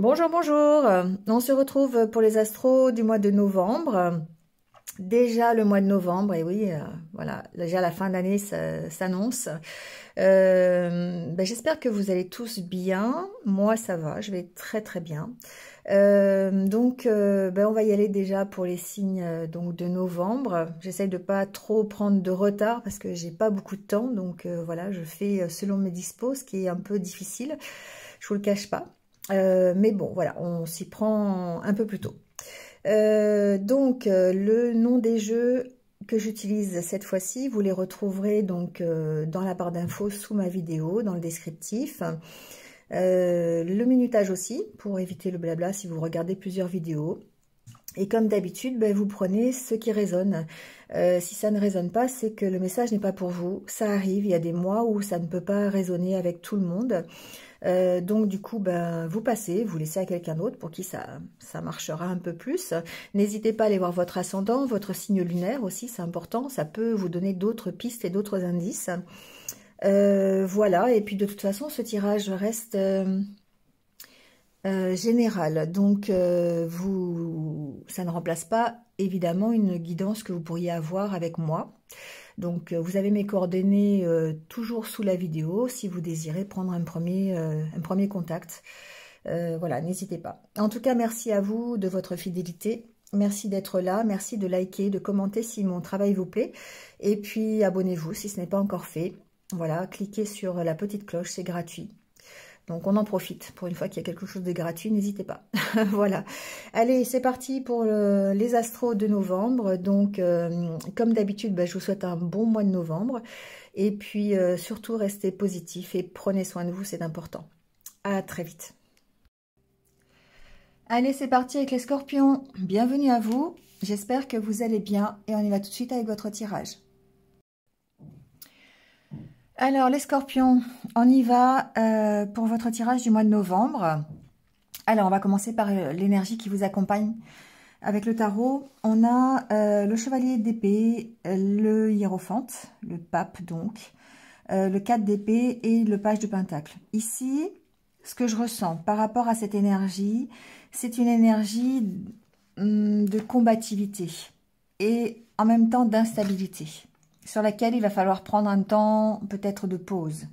Bonjour, bonjour. On se retrouve pour les astros du mois de novembre. Déjà le mois de novembre, et oui, voilà, déjà la fin d'année s'annonce. J'espère que vous allez tous bien. Moi, ça va, je vais très très bien. On va y aller déjà pour les signes donc de novembre. J'essaye de pas trop prendre de retard parce que j'ai pas beaucoup de temps. Donc voilà, je fais selon mes dispos, ce qui est un peu difficile. Je vous le cache pas. Mais bon, voilà, on s'y prend un peu plus tôt. Le nom des jeux que j'utilise cette fois-ci, vous les retrouverez donc dans la barre d'infos sous ma vidéo, dans le descriptif. Le minutage aussi, pour éviter le blabla si vous regardez plusieurs vidéos. Et comme d'habitude, vous prenez ce qui résonne. Si ça ne résonne pas, c'est que le message n'est pas pour vous. Ça arrive, il y a des mois où ça ne peut pas résonner avec tout le monde. Donc du coup, vous passez, vous laissez à quelqu'un d'autre pour qui ça marchera un peu plus. N'hésitez pas à aller voir votre ascendant, votre signe lunaire aussi, c'est important. Ça peut vous donner d'autres pistes et d'autres indices. Voilà, et puis de toute façon, ce tirage reste général. Donc, ça ne remplace pas évidemment une guidance que vous pourriez avoir avec moi. Donc, vous avez mes coordonnées toujours sous la vidéo si vous désirez prendre un premier contact. Voilà, n'hésitez pas. En tout cas, merci à vous de votre fidélité. Merci d'être là. Merci de liker, de commenter si mon travail vous plaît. Et puis, abonnez-vous si ce n'est pas encore fait. Voilà, cliquez sur la petite cloche, c'est gratuit. Donc, on en profite. Pour une fois qu'il y a quelque chose de gratuit, n'hésitez pas. Voilà. Allez, c'est parti pour les astros de novembre. Donc, comme d'habitude, je vous souhaite un bon mois de novembre. Et puis, surtout, restez positifs et prenez soin de vous, c'est important. À très vite. Allez, c'est parti avec les scorpions. Bienvenue à vous. J'espère que vous allez bien. Et on y va tout de suite avec votre tirage. Alors, les scorpions, on y va pour votre tirage du mois de novembre. Alors, on va commencer par l'énergie qui vous accompagne. Avec le tarot, on a le chevalier d'épée, le hiérophante, le pape donc, le 4 d'épée et le page de pentacle. Ici, ce que je ressens par rapport à cette énergie, c'est une énergie de combativité et en même temps d'instabilité, sur laquelle il va falloir prendre un temps peut-être de pause.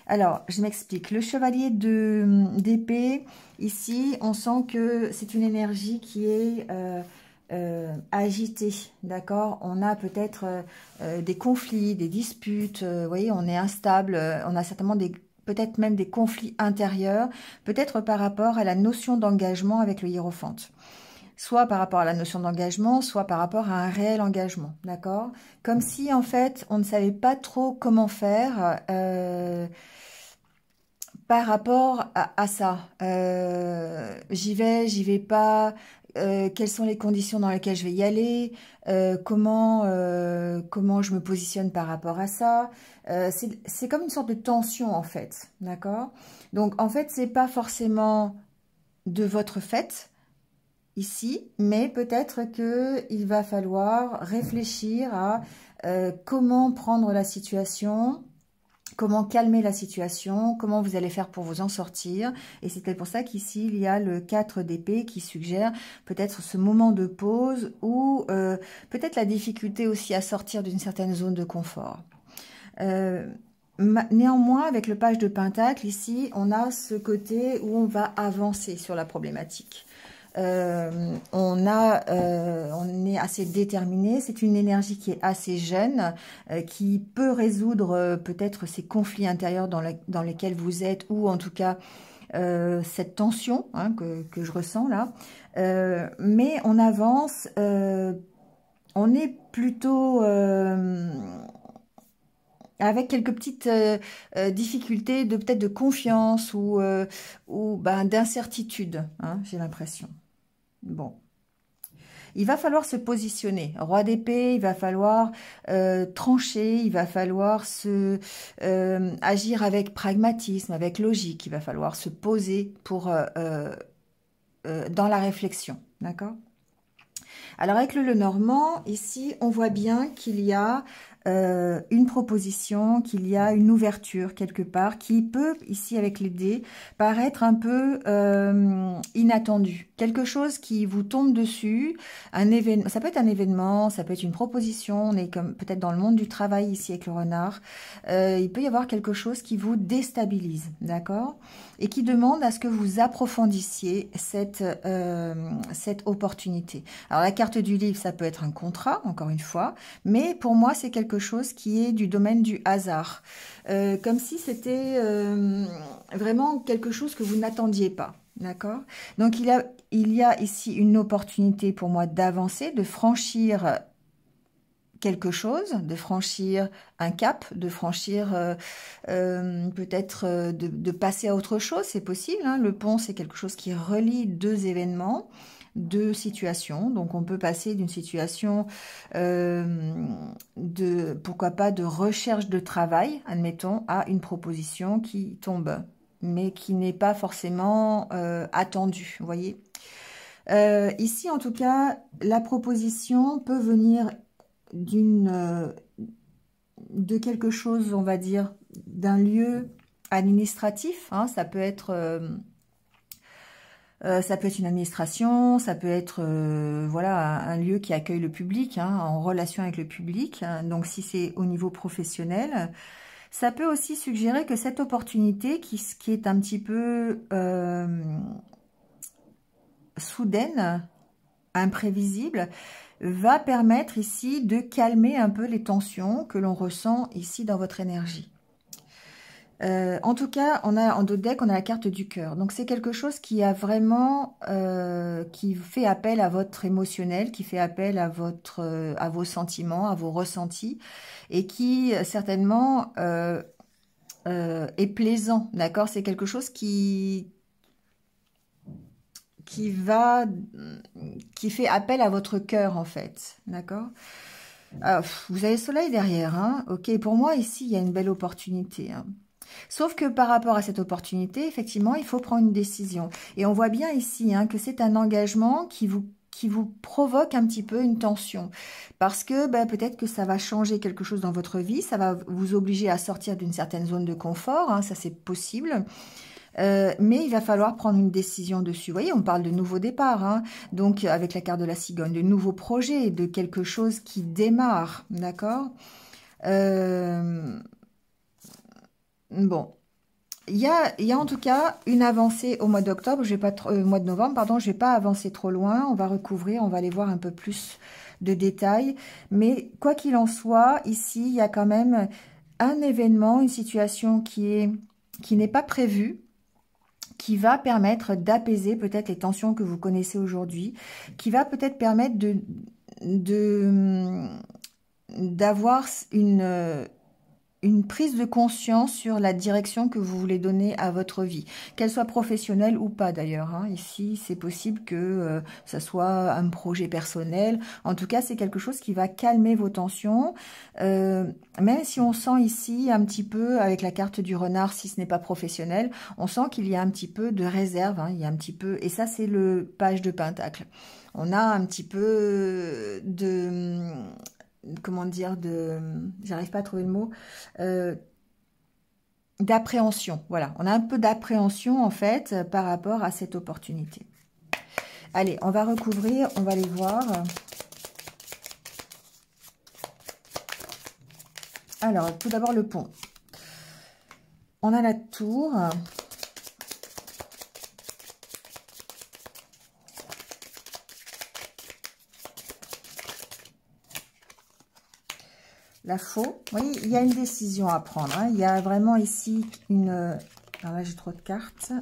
Alors, je m'explique. Le chevalier d'épée, ici, on sent que c'est une énergie qui est agitée, d'accord? On a peut-être des conflits, des disputes, vous voyez, on est instable, on a certainement peut-être même des conflits intérieurs, peut-être par rapport à la notion d'engagement avec le hiérophante. Soit par rapport à la notion d'engagement, soit par rapport à un réel engagement, d'accord? Comme si, en fait, on ne savait pas trop comment faire par rapport à ça. J'y vais pas, quelles sont les conditions dans lesquelles je vais y aller, comment je me positionne par rapport à ça. C'est comme une sorte de tension, en fait, d'accord? Donc, en fait, c'est pas forcément de votre fait, ici, mais peut-être qu'il va falloir réfléchir à comment prendre la situation, comment calmer la situation, comment vous allez faire pour vous en sortir. Et c'est peut-être pour ça qu'ici, il y a le 4 d'épée qui suggère peut-être ce moment de pause ou peut-être la difficulté aussi à sortir d'une certaine zone de confort. Néanmoins, avec le page de pentacle, ici, on a ce côté où on va avancer sur la problématique. On est assez déterminé, c'est une énergie qui est assez jeune, qui peut résoudre peut-être ces conflits intérieurs dans lesquels vous êtes, ou en tout cas cette tension que je ressens là. Mais on avance, on est plutôt avec quelques petites difficultés de peut-être de confiance ou d'incertitude, j'ai l'impression. Bon, il va falloir se positionner. Roi d'épée, il va falloir trancher, il va falloir agir avec pragmatisme, avec logique. Il va falloir se poser dans la réflexion, d'accord? Alors avec le Lenormand, ici, on voit bien qu'il y a une proposition, qu'il y a une ouverture quelque part qui peut, ici avec les dés, paraître un peu inattendu. Quelque chose qui vous tombe dessus, un événement, ça peut être un événement, ça peut être une proposition, on est comme peut-être dans le monde du travail ici avec le renard. Il peut y avoir quelque chose qui vous déstabilise, d'accord? Et qui demande à ce que vous approfondissiez cette opportunité. Alors la carte du livre, ça peut être un contrat, encore une fois, mais pour moi c'est quelque chose qui est du domaine du hasard, comme si c'était vraiment quelque chose que vous n'attendiez pas, d'accord? Donc il y a ici une opportunité pour moi d'avancer, de franchir quelque chose, de franchir un cap, de franchir peut-être de passer à autre chose, c'est possible, hein. Le pont, c'est quelque chose qui relie deux événements, deux situations. Donc on peut passer d'une situation pourquoi pas, de recherche de travail, admettons, à une proposition qui tombe, mais qui n'est pas forcément attendue, vous voyez. Ici, en tout cas, la proposition peut venir de quelque chose, on va dire, d'un lieu administratif, hein. Ça peut être une administration, ça peut être voilà, un lieu qui accueille le public, hein, en relation avec le public, hein. Donc si c'est au niveau professionnel, ça peut aussi suggérer que cette opportunité qui est un petit peu soudaine, imprévisible, va permettre ici de calmer un peu les tensions que l'on ressent ici dans votre énergie. En tout cas, on a en dos de deck, on a la carte du cœur. Donc c'est quelque chose qui a vraiment, qui fait appel à votre émotionnel, qui fait appel à vos sentiments, à vos ressentis, et qui certainement est plaisant, d'accord? C'est quelque chose qui fait appel à votre cœur, en fait, d'accord? Vous avez le soleil derrière, hein? Ok, pour moi, ici, il y a une belle opportunité, hein. Sauf que par rapport à cette opportunité, effectivement, il faut prendre une décision. Et on voit bien ici, hein, que c'est un engagement qui vous provoque un petit peu une tension. Parce que peut-être que ça va changer quelque chose dans votre vie, ça va vous obliger à sortir d'une certaine zone de confort, hein, ça c'est possible. Mais il va falloir prendre une décision dessus. Vous voyez, on parle de nouveau départ, hein. Donc avec la carte de la cigogne, de nouveaux projets, de quelque chose qui démarre, d'accord? Bon, il y a en tout cas une avancée au mois d'octobre, je vais pas mois de novembre, pardon, je vais pas avancer trop loin, on va recouvrir, on va aller voir un peu plus de détails. Mais quoi qu'il en soit, ici, il y a quand même un événement, une situation qui n'est pas prévue, qui va permettre d'apaiser peut-être les tensions que vous connaissez aujourd'hui, qui va peut-être permettre d'avoir une prise de conscience sur la direction que vous voulez donner à votre vie, qu'elle soit professionnelle ou pas d'ailleurs, hein. Ici, c'est possible que ça soit un projet personnel. En tout cas, c'est quelque chose qui va calmer vos tensions. Même si on sent ici un petit peu, avec la carte du renard, si ce n'est pas professionnel, on sent qu'il y a un petit peu de réserve, hein, il y a un petit peu, et ça, c'est le page de pentacle. On a un petit peu de... comment dire, j'arrive pas à trouver le mot, d'appréhension. Voilà, on a un peu d'appréhension en fait par rapport à cette opportunité. Allez, on va recouvrir, on va aller voir. Alors, tout d'abord le pont. On a la tour. La faux. Vous voyez, il y a une décision à prendre, hein. Il y a vraiment ici une... Alors là, j'ai trop de cartes.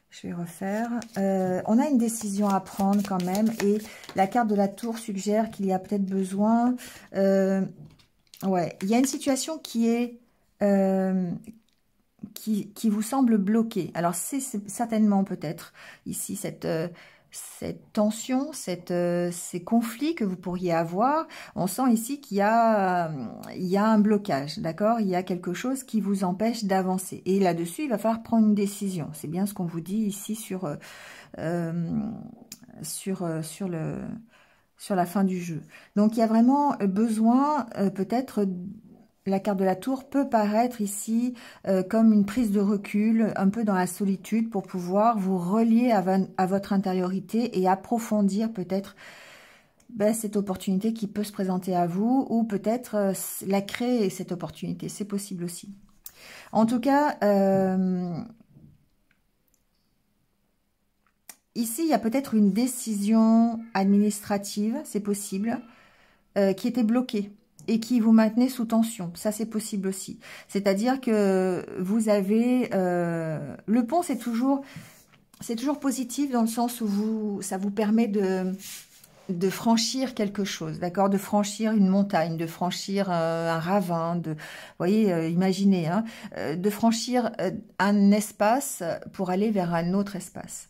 Je vais refaire. On a une décision à prendre quand même. Et la carte de la tour suggère qu'il y a peut-être besoin... ouais, il y a une situation qui est... qui vous semble bloquée. Alors, c'est certainement peut-être ici cette tension, ces conflits que vous pourriez avoir. On sent ici qu'il y a un blocage, d'accord? Il y a quelque chose qui vous empêche d'avancer. Et là-dessus, il va falloir prendre une décision. C'est bien ce qu'on vous dit ici sur sur la fin du jeu. Donc, il y a vraiment besoin, peut-être, la carte de la tour peut paraître ici comme une prise de recul, un peu dans la solitude, pour pouvoir vous relier à votre intériorité et approfondir peut-être cette opportunité qui peut se présenter à vous, ou peut-être la créer, cette opportunité. C'est possible aussi. En tout cas, ici, il y a peut-être une décision administrative, c'est possible, qui était bloquée et qui vous maintenait sous tension. Ça, c'est possible aussi. C'est-à-dire que vous avez... le pont, c'est toujours positif dans le sens où ça vous permet de franchir quelque chose, d'accord, de franchir une montagne, de franchir un ravin, vous voyez, imaginez, hein, de franchir un espace pour aller vers un autre espace.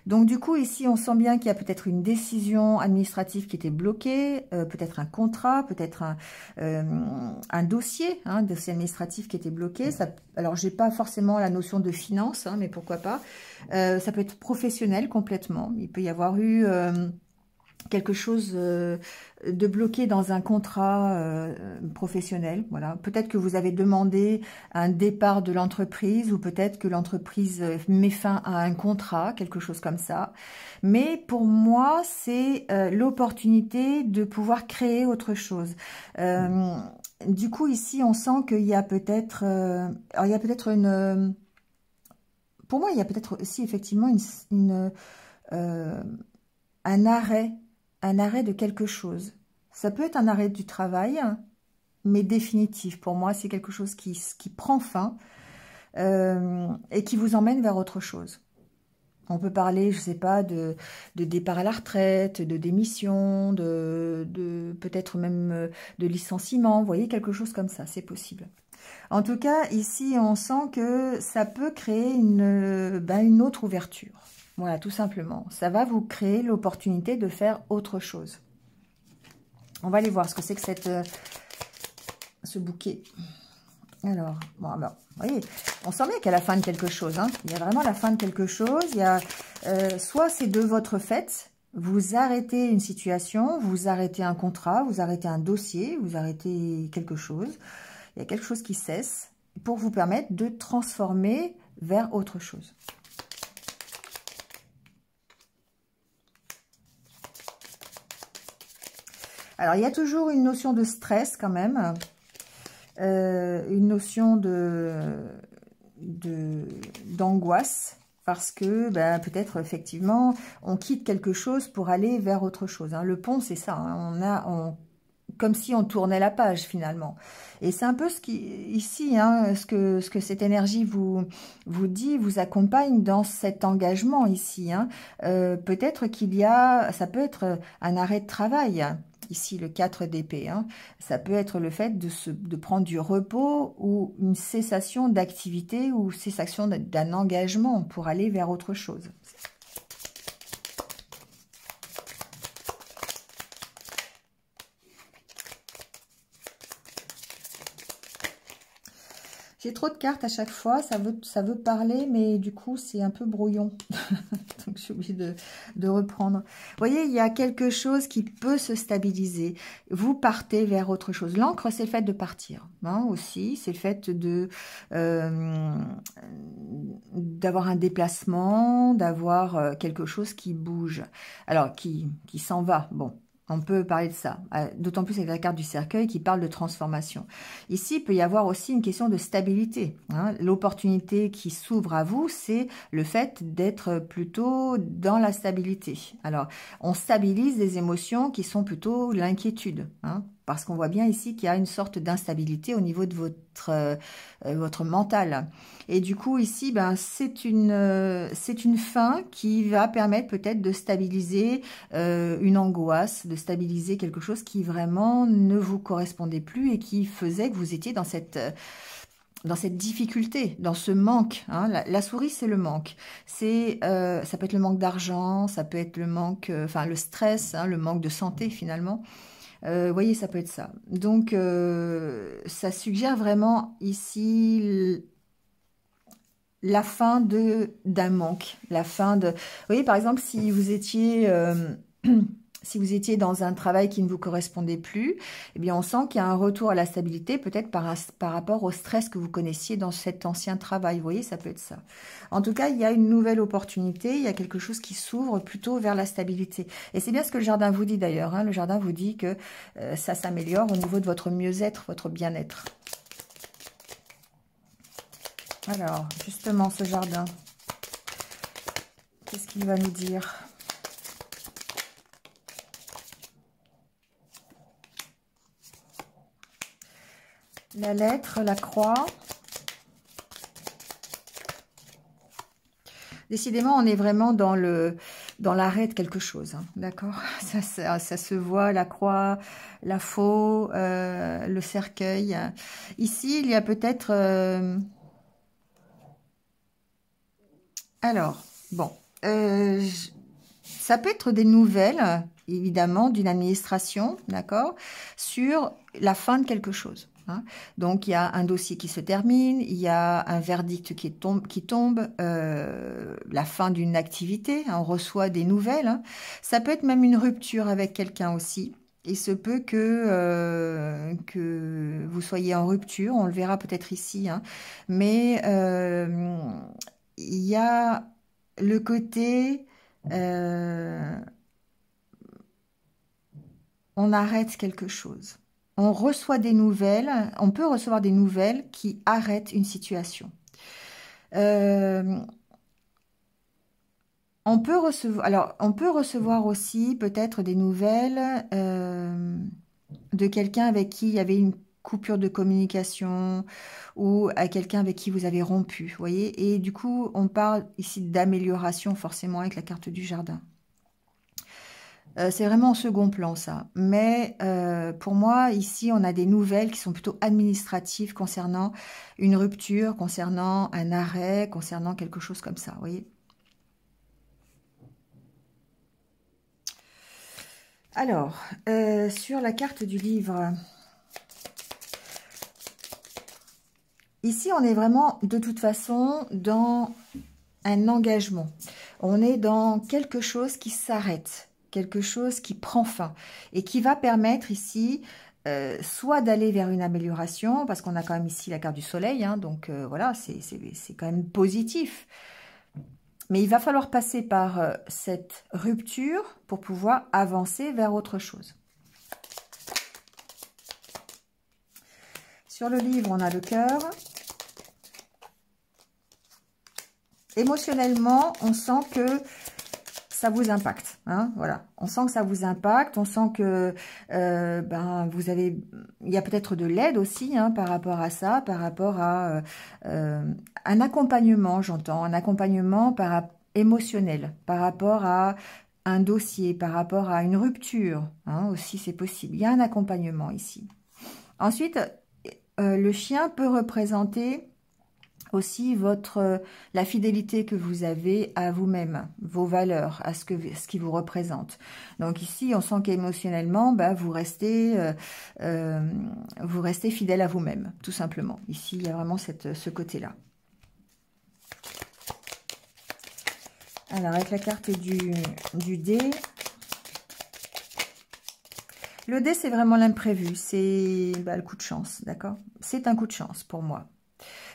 Donc du coup ici on sent bien qu'il y a peut-être une décision administrative qui était bloquée, peut-être un contrat, peut-être un dossier, hein, dossier administratif qui était bloqué. Ça, alors j'ai pas forcément la notion de finance, hein, mais pourquoi pas. Ça peut être professionnel complètement. Il peut y avoir eu quelque chose de bloqué dans un contrat professionnel. Voilà. Peut-être que vous avez demandé un départ de l'entreprise, ou peut-être que l'entreprise met fin à un contrat, quelque chose comme ça. Mais pour moi, c'est l'opportunité de pouvoir créer autre chose. Du coup, ici, on sent qu'il y a peut-être... alors, il y a peut-être une... pour moi, il y a peut-être aussi effectivement un arrêt de quelque chose. Ça peut être un arrêt du travail, mais définitif. Pour moi, c'est quelque chose qui prend fin et qui vous emmène vers autre chose. On peut parler, je ne sais pas, de départ à la retraite, de démission, peut-être même de licenciement. Vous voyez, quelque chose comme ça, c'est possible. En tout cas, ici, on sent que ça peut créer une autre ouverture. Voilà, tout simplement. Ça va vous créer l'opportunité de faire autre chose. On va aller voir ce que c'est que ce bouquet. Alors, bon, alors, vous voyez, on sent bien qu'il y a la fin de quelque chose. Hein. Il y a vraiment la fin de quelque chose. Il y a, soit c'est de votre fait, vous arrêtez une situation, vous arrêtez un contrat, vous arrêtez un dossier, vous arrêtez quelque chose. Il y a quelque chose qui cesse pour vous permettre de transformer vers autre chose. Alors, il y a toujours une notion de stress quand même, une notion d'angoisse, parce que peut-être effectivement, on quitte quelque chose pour aller vers autre chose. Hein. Le pont, c'est ça, hein. Comme si on tournait la page finalement. Et c'est un peu ce qui, ici, hein, ce que cette énergie vous dit, vous accompagne dans cet engagement ici. Hein. Peut-être ça peut être un arrêt de travail. Ici, le 4 d'épée. Hein. Ça peut être le fait de prendre du repos, ou une cessation d'activité, ou cessation d'un engagement pour aller vers autre chose. J'ai trop de cartes à chaque fois, ça veut parler, mais du coup, c'est un peu brouillon. Donc, je suis obligée de reprendre. Vous voyez, il y a quelque chose qui peut se stabiliser. Vous partez vers autre chose. L'encre, c'est le fait de partir. Hein, aussi, c'est le fait d'avoir un déplacement, d'avoir quelque chose qui bouge. Alors, qui s'en va. Bon. On peut parler de ça, d'autant plus avec la carte du cercueil qui parle de transformation. Ici, il peut y avoir aussi une question de stabilité. Hein. L'opportunité qui s'ouvre à vous, c'est le fait d'être plutôt dans la stabilité. Alors, on stabilise des émotions qui sont plutôt l'inquiétude, hein, parce qu'on voit bien ici qu'il y a une sorte d'instabilité au niveau de votre mental. Et du coup, ici, c'est une fin qui va permettre peut-être de stabiliser une angoisse, de stabiliser quelque chose qui vraiment ne vous correspondait plus et qui faisait que vous étiez dans cette difficulté, dans ce manque. Hein. La souris, c'est le manque. Ça peut être le manque d'argent, ça peut être le manque, le stress, hein, le manque de santé finalement. Vous voyez, ça peut être ça. Donc, ça suggère vraiment ici la fin d'un manque. La fin de... Vous voyez, par exemple, si vous étiez Si vous étiez dans un travail qui ne vous correspondait plus, eh bien on sent qu'il y a un retour à la stabilité, peut-être par rapport au stress que vous connaissiez dans cet ancien travail. Vous voyez, ça peut être ça. En tout cas, il y a une nouvelle opportunité, il y a quelque chose qui s'ouvre plutôt vers la stabilité. Et c'est bien ce que le jardin vous dit d'ailleurs. Hein. Le jardin vous dit que ça s'améliore au niveau de votre mieux-être, votre bien-être. Alors, justement, ce jardin, qu'est-ce qu'il va nous dire ? La lettre, la croix. Décidément, on est vraiment dans l'arrêt de quelque chose. Hein, d'accord, ça se voit, la croix, la faux, le cercueil. Ici, il y a peut-être... Alors, bon. Ça peut être des nouvelles, évidemment, d'une administration, d'accord, sur la fin de quelque chose. Hein. Donc, il y a un dossier qui se termine, il y a un verdict qui tombe, la fin d'une activité, hein, on reçoit des nouvelles. Hein. Ça peut être même une rupture avec quelqu'un aussi. Il se peut que vous soyez en rupture, on le verra peut-être ici, hein. Mais il y a le côté... on arrête quelque chose. On reçoit des nouvelles, on peut recevoir des nouvelles qui arrêtent une situation. On peut recevoir aussi peut-être des nouvelles de quelqu'un avec qui il y avait une coupure de communication ou à quelqu'un avec qui vous avez rompu, vous voyez. Et du coup, on parle ici d'amélioration forcément avec la carte du jardin. C'est vraiment en second plan, ça. Mais pour moi, ici, on a des nouvelles qui sont plutôt administratives concernant une rupture, concernant un arrêt, concernant quelque chose comme ça, vous voyez. Alors, sur la carte du livre, ici, on est vraiment, de toute façon, dans un engagement. On est dans quelque chose qui s'arrête. Quelque chose qui prend fin et qui va permettre ici soit d'aller vers une amélioration, parce qu'on a quand même ici la carte du soleil, hein, donc voilà, c'est quand même positif. Mais il va falloir passer par cette rupture pour pouvoir avancer vers autre chose. Sur le livre, on a le cœur. Émotionnellement, on sent que ça vous impacte, hein, voilà. On sent que ça vous impacte, on sent que il y a peut-être de l'aide aussi, hein, par rapport à ça, par rapport à un accompagnement, j'entends, un accompagnement émotionnel, par rapport à un dossier, par rapport à une rupture, hein, aussi c'est possible. Il y a un accompagnement ici. Ensuite, le chien peut représenter aussi la fidélité que vous avez à vous-même, vos valeurs, à ce qui vous représente. Donc ici, on sent qu'émotionnellement, vous restez fidèle à vous-même, tout simplement. Ici, il y a vraiment ce côté-là. Alors, avec la carte du dé, le dé, c'est vraiment l'imprévu, c'est le coup de chance, d'accord? C'est un coup de chance pour moi.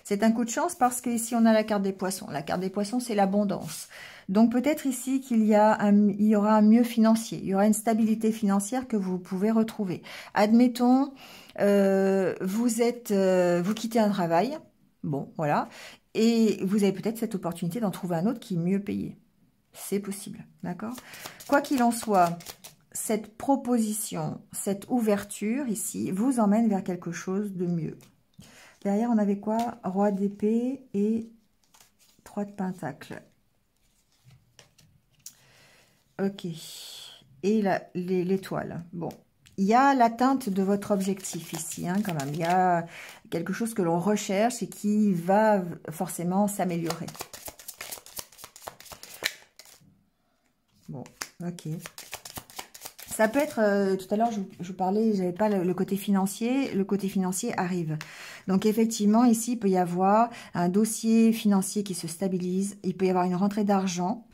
C'est un coup de chance parce qu'ici, on a la carte des poissons. La carte des poissons, c'est l'abondance. Donc, peut-être ici qu'il y aura un mieux financier. Il y aura une stabilité financière que vous pouvez retrouver. Admettons, vous quittez un travail. Bon, voilà. Et vous avez peut-être cette opportunité d'en trouver un autre qui est mieux payé. C'est possible, d'accord? Quoi qu'il en soit, cette proposition, cette ouverture ici, vous emmène vers quelque chose de mieux. Derrière, on avait quoi? Roi d'épée et 3 de pentacles. Ok. Et l'étoile. Bon. Il y a l'atteinte de votre objectif ici, hein, quand même. Il y a quelque chose que l'on recherche et qui va forcément s'améliorer. Bon, ok. Ça peut être, tout à l'heure, je vous parlais, j'avais pas le côté financier. Le côté financier arrive. Donc, effectivement, ici, il peut y avoir un dossier financier qui se stabilise. Il peut y avoir une rentrée d'argent.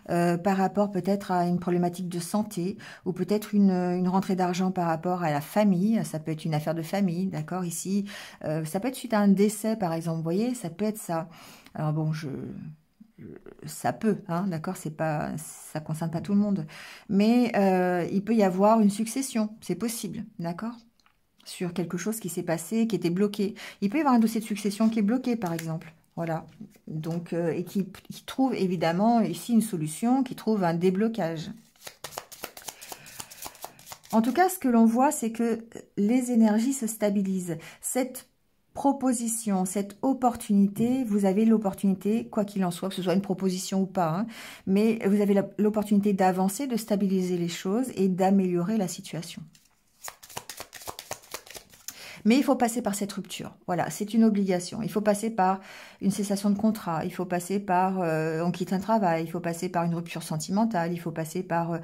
par rapport peut-être à une problématique de santé ou peut-être une rentrée d'argent par rapport à la famille. Ça peut être une affaire de famille, d'accord, ici. Ça peut être suite à un décès, par exemple, vous voyez, ça peut être ça. Alors bon, ça peut, hein, d'accord, c'est pas, ça concerne pas tout le monde. Mais il peut y avoir une succession, c'est possible, d'accord, sur quelque chose qui s'est passé, qui était bloqué. Il peut y avoir un dossier de succession qui est bloqué, par exemple. Voilà. Donc, et qui trouve évidemment ici une solution, qui trouve un déblocage. En tout cas, ce que l'on voit, c'est que les énergies se stabilisent. Cette proposition, cette opportunité, vous avez l'opportunité, quoi qu'il en soit, que ce soit une proposition ou pas, hein, mais vous avez l'opportunité d'avancer, de stabiliser les choses et d'améliorer la situation. Mais il faut passer par cette rupture. Voilà, c'est une obligation. Il faut passer par une cessation de contrat. Il faut passer par on quitte un travail. Il faut passer par une rupture sentimentale. Il faut passer par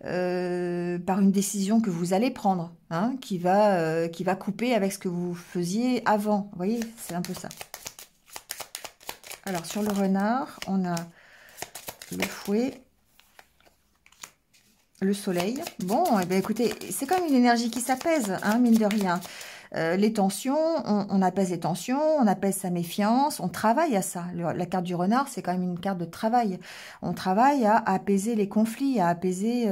une décision que vous allez prendre, hein, qui va couper avec ce que vous faisiez avant. Vous voyez, c'est un peu ça. Alors, sur le renard, on a le fouet, le soleil. Bon, eh bien, écoutez, c'est quand même une énergie qui s'apaise, hein, mine de rien. Les tensions, on apaise les tensions, on apaise sa méfiance, on travaille à ça. La carte du renard, c'est quand même une carte de travail. On travaille à apaiser les conflits, à apaiser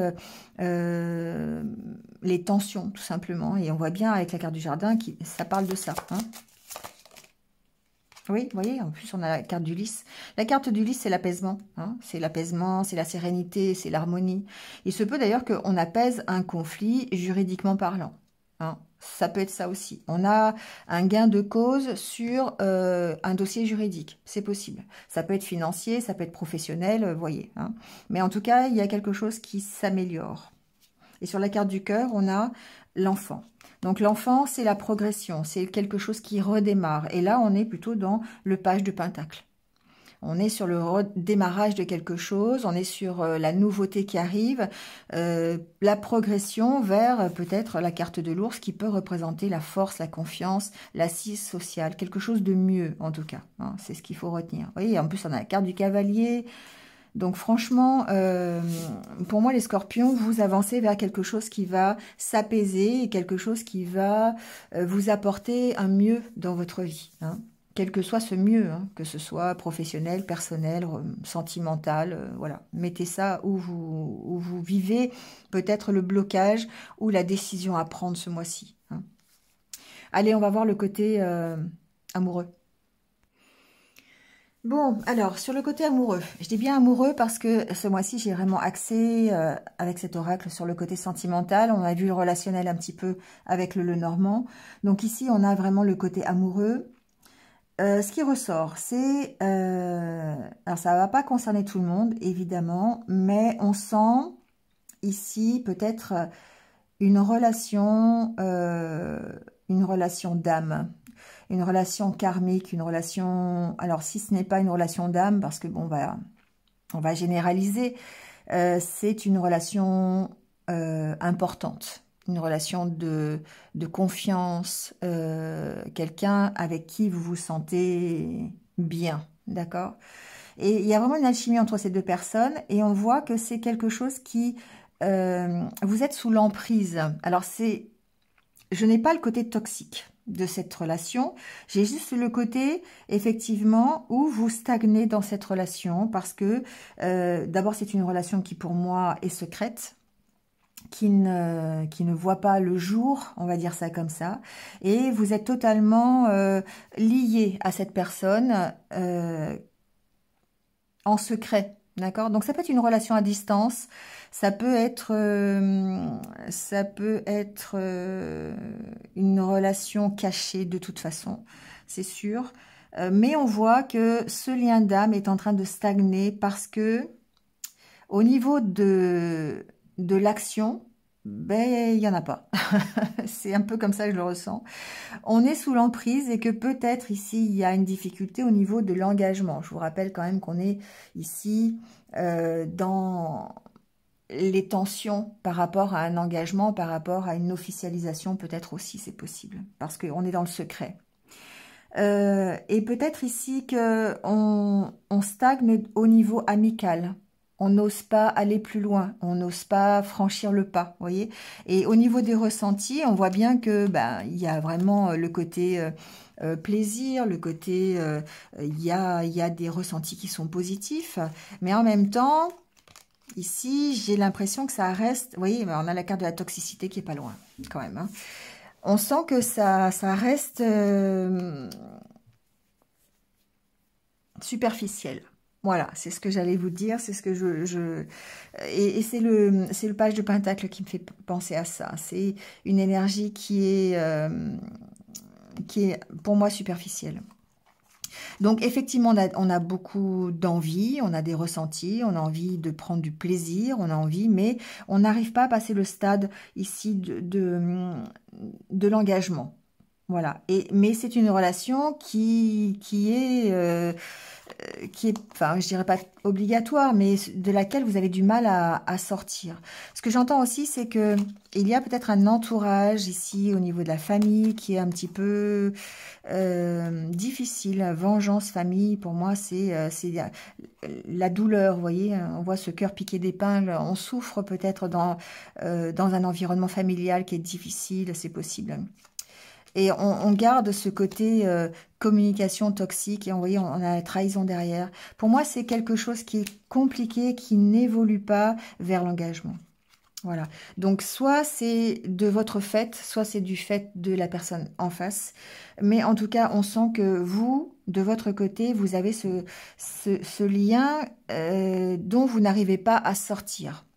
les tensions, tout simplement. Et on voit bien avec la carte du jardin, ça parle de ça, hein. Oui, vous voyez, en plus, on a la carte d'Ulysse. La carte d'Ulysse, c'est l'apaisement, hein. C'est l'apaisement, c'est la sérénité, c'est l'harmonie. Il se peut d'ailleurs qu'on apaise un conflit juridiquement parlant, hein. Ça peut être ça aussi. On a un gain de cause sur un dossier juridique. C'est possible. Ça peut être financier, ça peut être professionnel, vous voyez, hein. Mais en tout cas, il y a quelque chose qui s'améliore. Et sur la carte du cœur, on a l'enfant. Donc l'enfant, c'est la progression, c'est quelque chose qui redémarre. Et là, on est plutôt dans le page de Pentacle. On est sur le redémarrage de quelque chose, on est sur la nouveauté qui arrive, la progression vers peut-être la carte de l'ours qui peut représenter la force, la confiance, l'assise sociale, quelque chose de mieux en tout cas, hein, c'est ce qu'il faut retenir. Vous voyez, en plus on a la carte du cavalier, donc franchement, pour moi les scorpions, vous avancez vers quelque chose qui va s'apaiser et quelque chose qui va vous apporter un mieux dans votre vie, hein. Quel que soit ce mieux, hein, que ce soit professionnel, personnel, sentimental, voilà. Mettez ça où vous vivez peut-être le blocage ou la décision à prendre ce mois-ci, hein. Allez, on va voir le côté amoureux. Bon, alors, sur le côté amoureux, je dis bien amoureux parce que ce mois-ci, j'ai vraiment axé avec cet oracle sur le côté sentimental. On a vu le relationnel un petit peu avec le Lenormand. Donc ici, on a vraiment le côté amoureux. Ce qui ressort, c'est... alors, ça ne va pas concerner tout le monde, évidemment, mais on sent ici peut-être une relation d'âme, une relation karmique, une relation... Alors, si ce n'est pas une relation d'âme, parce que, bon, on va généraliser, c'est une relation importante. Une relation de confiance, quelqu'un avec qui vous vous sentez bien, d'accord? Et il y a vraiment une alchimie entre ces deux personnes et on voit que c'est quelque chose qui... vous êtes sous l'emprise. Alors, je n'ai pas le côté toxique de cette relation, j'ai juste le côté, effectivement, où vous stagnez dans cette relation parce que, d'abord, c'est une relation qui, pour moi, est secrète, qui ne voit pas le jour, on va dire ça comme ça, et vous êtes totalement lié à cette personne en secret, d'accord? Donc ça peut être une relation à distance, ça peut être une relation cachée de toute façon, c'est sûr, mais on voit que ce lien d'âme est en train de stagner parce que au niveau de l'action, ben, il n'y en a pas. C'est un peu comme ça que je le ressens. On est sous l'emprise et que peut-être ici, il y a une difficulté au niveau de l'engagement. Je vous rappelle quand même qu'on est ici dans les tensions par rapport à un engagement, par rapport à une officialisation, peut-être aussi, c'est possible, parce qu'on est dans le secret. Et peut-être ici qu'on stagne au niveau amical. On n'ose pas aller plus loin, on n'ose pas franchir le pas, vous voyez. Et au niveau des ressentis, on voit bien que il y a vraiment le côté plaisir, le côté il y a des ressentis qui sont positifs, mais en même temps, ici, j'ai l'impression que ça reste, vous voyez, on a la carte de la toxicité qui est pas loin, quand même. Hein. On sent que ça reste superficiel. Voilà, c'est ce que j'allais vous dire, c'est ce que et c'est le page de Pentacle qui me fait penser à ça. C'est une énergie qui est pour moi superficielle. Donc effectivement, on a beaucoup d'envie, on a des ressentis, on a envie de prendre du plaisir, on a envie, mais on n'arrive pas à passer le stade ici de l'engagement. Voilà. Mais c'est une relation qui est enfin, je dirais pas obligatoire, mais de laquelle vous avez du mal à sortir. Ce que j'entends aussi, c'est que il y a peut-être un entourage ici au niveau de la famille qui est un petit peu difficile. Vengeance, famille, pour moi, c'est la douleur, vous voyez. On voit ce cœur piqué d'épingle. On souffre peut-être dans un environnement familial qui est difficile, c'est possible. Et on garde ce côté communication toxique et on a la trahison derrière. Pour moi, c'est quelque chose qui est compliqué, qui n'évolue pas vers l'engagement. Voilà. Donc, soit c'est de votre fait, soit c'est du fait de la personne en face. Mais en tout cas, on sent que vous, de votre côté, vous avez ce lien dont vous n'arrivez pas à sortir.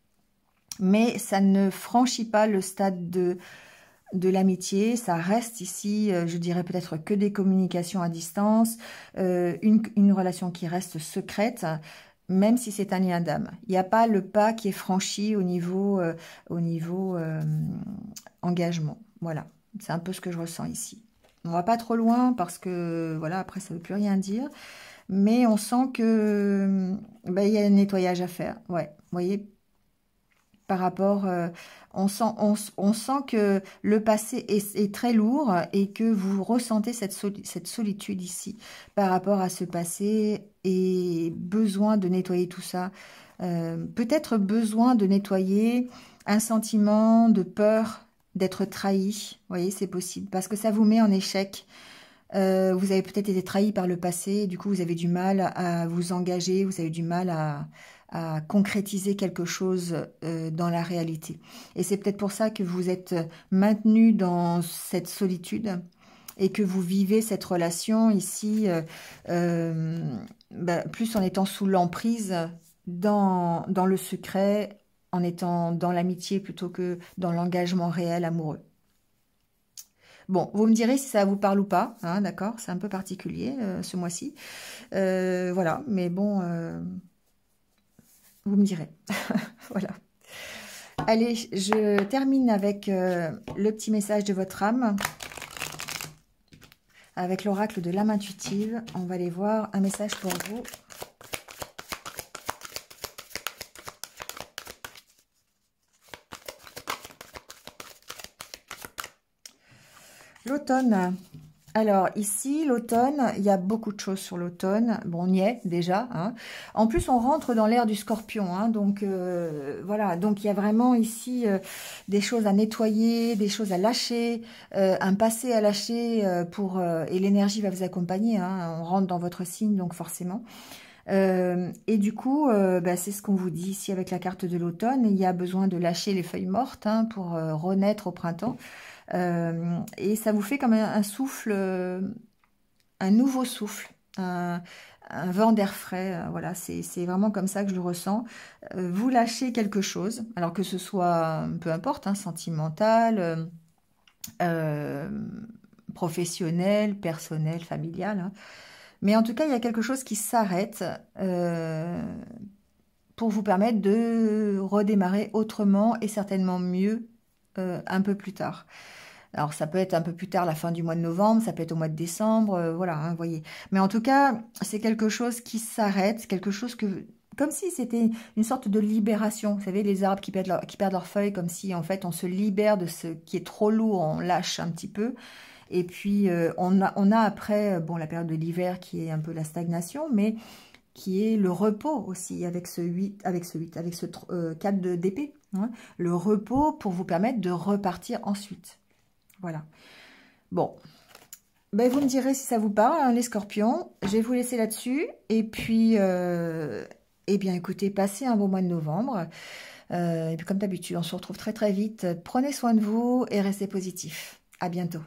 Mais ça ne franchit pas le stade de l'amitié, ça reste ici, je dirais peut-être que des communications à distance, une relation qui reste secrète, même si c'est un lien d'âme. Il n'y a pas le pas qui est franchi au niveau engagement. Voilà, c'est un peu ce que je ressens ici. On va pas trop loin parce que, voilà, après ça ne veut plus rien dire. Mais on sent que il y a un nettoyage à faire. Ouais, vous voyez, par rapport, on sent que le passé est très lourd et que vous ressentez cette solitude ici par rapport à ce passé et besoin de nettoyer tout ça. Peut-être besoin de nettoyer un sentiment de peur d'être trahi. Vous voyez, c'est possible parce que ça vous met en échec. Vous avez peut-être été trahi par le passé, et du coup vous avez du mal à vous engager, vous avez du mal à concrétiser quelque chose dans la réalité. Et c'est peut-être pour ça que vous êtes maintenu dans cette solitude et que vous vivez cette relation ici, plus en étant sous l'emprise, dans le secret, en étant dans l'amitié plutôt que dans l'engagement réel amoureux. Bon, vous me direz si ça vous parle ou pas, hein, d'accord? C'est un peu particulier ce mois-ci. Voilà, mais bon, vous me direz. Voilà. Allez, je termine avec le petit message de votre âme. Avec l'oracle de l'âme intuitive. On va aller voir un message pour vous. L'automne. Alors ici, l'automne, il y a beaucoup de choses sur l'automne. Bon, on y est déjà. Hein. En plus, on rentre dans l'ère du scorpion. Hein, donc voilà, donc il y a vraiment ici des choses à nettoyer, des choses à lâcher, un passé à lâcher et l'énergie va vous accompagner. Hein, on rentre dans votre signe, donc forcément. Et du coup, c'est ce qu'on vous dit ici avec la carte de l'automne. Il y a besoin de lâcher les feuilles mortes hein, pour renaître au printemps. Et ça vous fait comme un souffle, un nouveau souffle, un vent d'air frais. Voilà, c'est vraiment comme ça que je le ressens. Vous lâchez quelque chose, alors que ce soit, peu importe, hein, sentimental, professionnel, personnel, familial. Hein. Mais en tout cas, il y a quelque chose qui s'arrête pour vous permettre de redémarrer autrement et certainement mieux un peu plus tard. Alors, ça peut être un peu plus tard, la fin du mois de novembre, ça peut être au mois de décembre, voilà, hein, vous voyez. Mais en tout cas, c'est quelque chose qui s'arrête, quelque chose que... Comme si c'était une sorte de libération. Vous savez, les arbres qui perdent leurs feuilles, comme si, en fait, on se libère de ce qui est trop lourd, on lâche un petit peu. Et puis, on a après, bon, la période de l'hiver qui est un peu la stagnation, mais qui est le repos aussi, avec ce 4 d'épée. Hein, le repos pour vous permettre de repartir ensuite. Voilà. Bon. Ben, vous me direz si ça vous parle, hein, les scorpions. Je vais vous laisser là-dessus. Et puis, eh bien, écoutez, passez un bon mois de novembre. Et puis, comme d'habitude, on se retrouve très très vite. Prenez soin de vous et restez positifs. À bientôt.